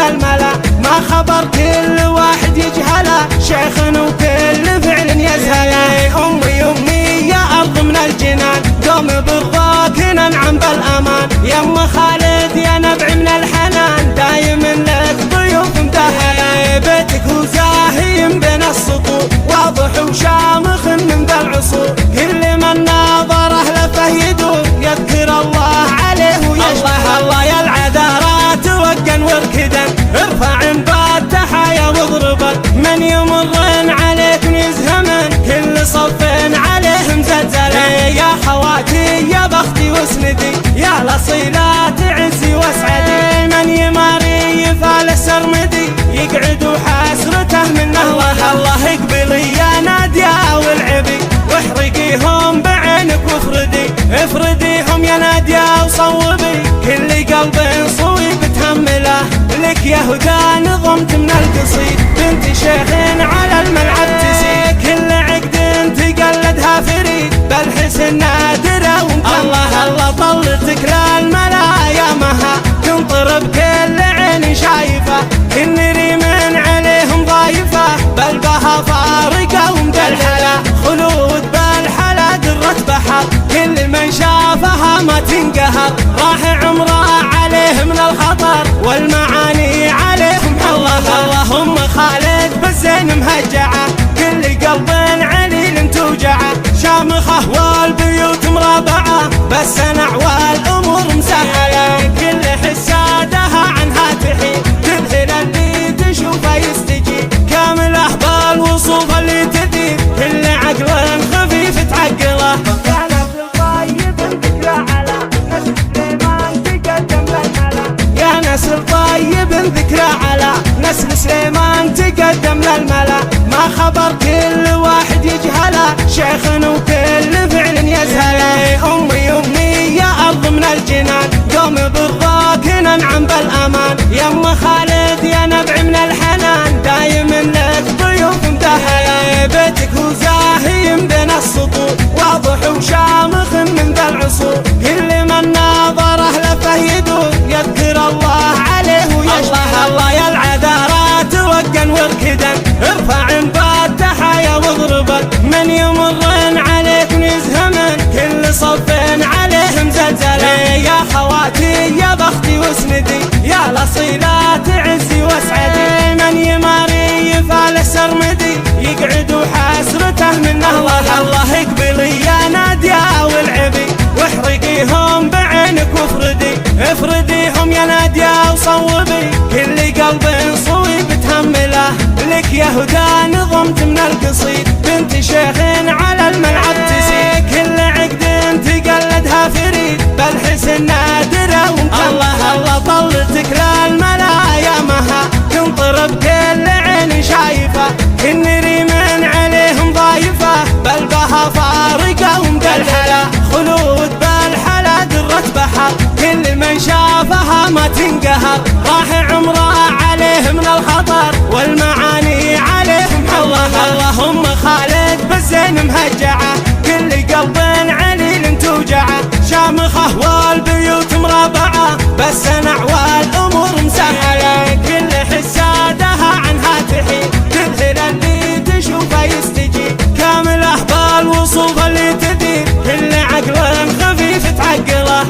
الملا، ما خبر كل واحد يجهله، شيخ وكل فعل يزهله. أمي يا أرض من الجنان، قوم برضاك ننعم بالأمان، يم خالد يا نبع من الحنان، دايم لك ضيوف متهلة، بيتك هو زاهيم بين السطور، واضح وشامخ من ذا العصور، كل من ناظره لفه يدور، يذكر الله عليه ويشكر. الله يا العذارات وقا واركدا، ارفع انبات تحايا واضربا، من يمرن عليك يزهمن، كل صف عليهم زلزلة. يا خواتي يا بختي واسندي، يا لصيلات عزي واسعدي، من يماري يفال السرمدي، يقعد وحسرته منه. الله اقبلي يا نادية والعبي، واحرقيهم بعينك افرديهم يا نادية وصوبي، كل قلب صويب تهمله، لك يا هدى نظمت من القصيد، بنت شيخ على الملعب تسيد، كل عقد تقلدها فريد، بالحسن نادرة ومكملة. الله طلتك للملا يا مها، تنطر بكل عين شايفة، النري من عليهم ضايفة، بل بها فارقة ومدلحلة، خلود بالحلا درة بحر، كل من شافها ما تنقهر، راح عمره عليه من الخطر، والمعاني عليهم الله. أم خالد بالزين مهجعة، كل قلب عليل توجعه، شامخه والبيوت مربعة، بس نعوى الأمور مسهلة، كل حسادها عنها تحيل، تذهل اللي تشوفه يستجيب، كامله بالوصوف اللي تدير، كل عقل خفيف تعقله. يا نسل طيب ذكرى على نسل سليمان تقدم للملا، ما خبر كل واحد يجهله، شيخ وكل فعل يزهله. أمي يا أرض من الجنان، قوم برضاك ننعم بالأمان، يم خالد يا نبع من الحنان، دايم لك ضيوف متهلة، بيتك هو زاهيم بين السطور، واضح وشامخ من ذا العصور، كل من ناظره لفه يدور، يذكر الله عليه ويشكر. الله يا العذارات وقا واركدا، ارفع انبات تحايا واضربا، من يمرن عليك يزهمن، كل صف عليهم زلزلة. يا خواتي يا بختي واسندي، يا لصيلات عزي واسعدي، من يماري يفال السرمدي، يقعد وحسرته منه. الله اقبلي يا نادية والعبي، واحرقيهم بعينك افرديهم يا نادية وصوبي، كل قلب صويب تهمله، لك يا هدى نظمت من القصيد، بنت شيخ على الملعب تسيد، كل عقد تقلدها فريد، بالحسن نادرة ومكملة. الله طلتك للملا يا مها، تنطر بكل عين شايفة، النري من عليهم ضايفة، بل بها فارقة ومدلحلة، خلود بالحلا درة بحر، كل من شافها ما تنقهر، راح عمره عليه من الخطر، والمعاني عليهم الله. أم خالد بالزين مهجعة، كل قلب عليل توجعه، شامخه والبيوت مربعة، بس نعوى الأمور مسهلة، كل حسادها عنها تحيل، تذهل اللي تشوفه يستجيب، كامله بالوصوف اللي تدير، كل عقل خفيف تعقله.